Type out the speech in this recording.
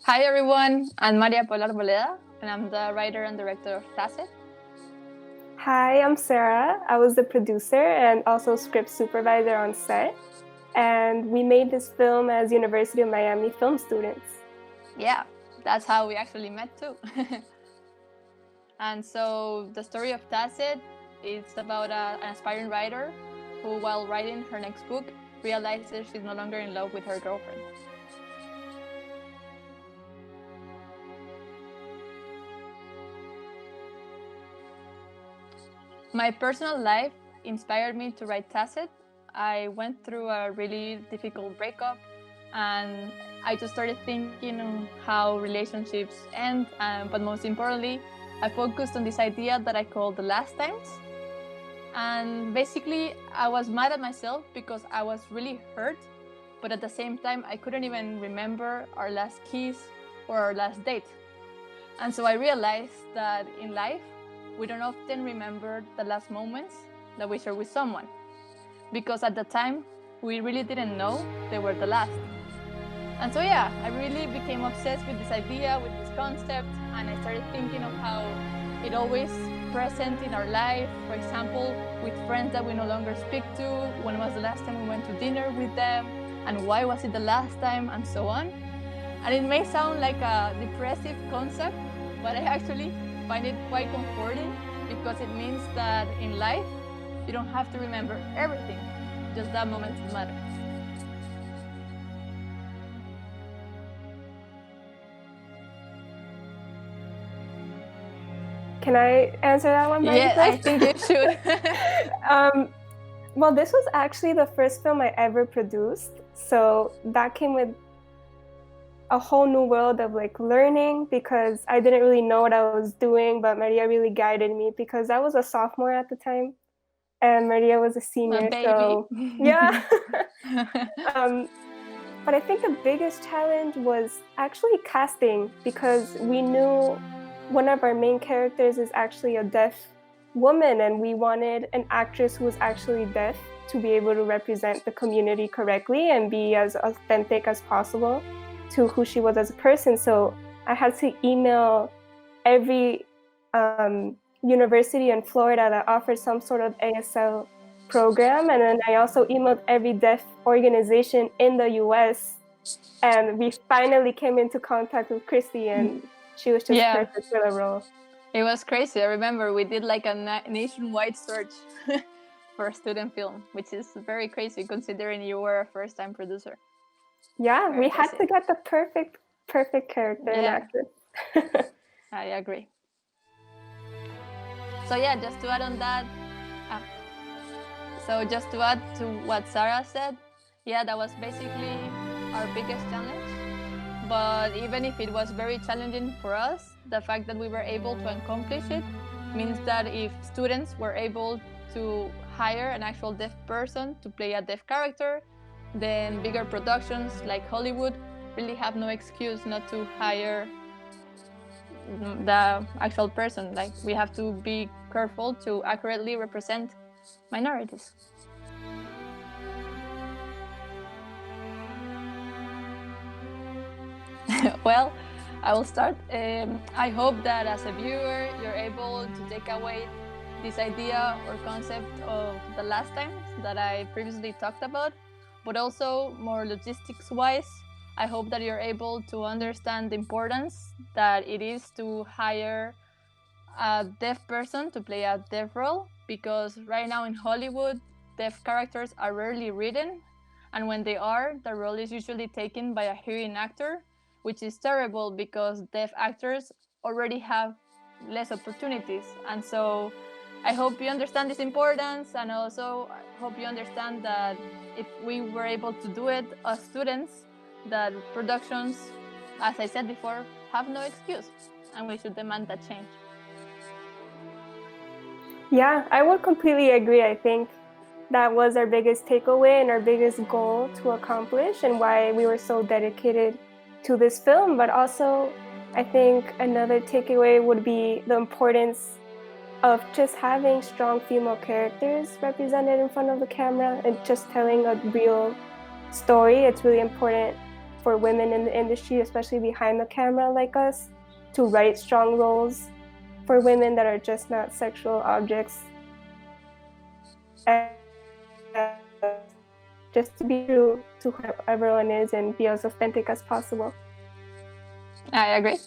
Hi everyone, I'm Paula Arboleda, and I'm the writer and director of Tacet. Hi, I'm Sarah. I was the producer and also script supervisor on set. And we made this film as University of Miami film students. Yeah, that's how we actually met too. And so the story of Tacet is about an aspiring writer who, while writing her next book, realizes she's no longer in love with her girlfriend. My personal life inspired me to write Tacet. I went through a really difficult breakup, and I just started thinking on how relationships end, but most importantly, I focused on this idea that I call the last times. And basically, I was mad at myself because I was really hurt, but at the same time, I couldn't even remember our last kiss or our last date. And so I realized that in life, we don't often remember the last moments that we share with someone, because at the time, we really didn't know they were the last. And so yeah, I really became obsessed with this idea, with this concept, and I started thinking of how it always present in our life. For example, with friends that we no longer speak to, when was the last time we went to dinner with them, and why was it the last time, and so on. And it may sound like a depressive concept, but I actually find it quite comforting, because it means that in life, you don't have to remember everything, just that moment that matters. Can I answer that one by Yeah, I think you should. Well, this was actually the first film I ever produced. So that came with a whole new world of like learning, because I didn't really know what I was doing, but Maria really guided me because I was a sophomore at the time and Maria was a My senior. baby. So yeah. But I think the biggest challenge was actually casting, because we knew one of our main characters is actually a deaf woman, and we wanted an actress who was actually deaf to be able to represent the community correctly and be as authentic as possible to who she was as a person. So I had to email every university in Florida that offered some sort of ASL program, and then I also emailed every deaf organization in the US, and we finally came into contact with Christy, and she was just perfect for the role. It was crazy. I remember we did like a nationwide search for a student film, which is very crazy considering you were a first-time producer. Yeah, we had to get the perfect character and actress. I agree. So yeah, just to add on that, so just to add to what Sarah said, yeah, that was basically our biggest challenge. But even if it was very challenging for us, the fact that we were able to accomplish it means that if students were able to hire an actual deaf person to play a deaf character, then bigger productions like Hollywood really have no excuse not to hire the actual person. Like, we have to be careful to accurately represent minorities. Well, I will start. I hope that as a viewer, you're able to take away this idea or concept of the last times that I previously talked about, but also more logistics-wise, I hope that you're able to understand the importance that it is to hire a deaf person to play a deaf role, because right now in Hollywood, deaf characters are rarely written, and when they are, the role is usually taken by a hearing actor, which is terrible because deaf actors already have less opportunities. And so I hope you understand this importance, and also I hope you understand that if we were able to do it as students, that productions, as I said before, have no excuse, and we should demand that change. Yeah, I would completely agree. I think that was our biggest takeaway and our biggest goal to accomplish, and why we were so dedicated to this film. But also, I think another takeaway would be the importance of just having strong female characters represented in front of the camera and just telling a real story. It's really important for women in the industry, especially behind the camera like us, to write strong roles for women that are just not sexual objects. And just to be true to who everyone is and be as authentic as possible. I agree.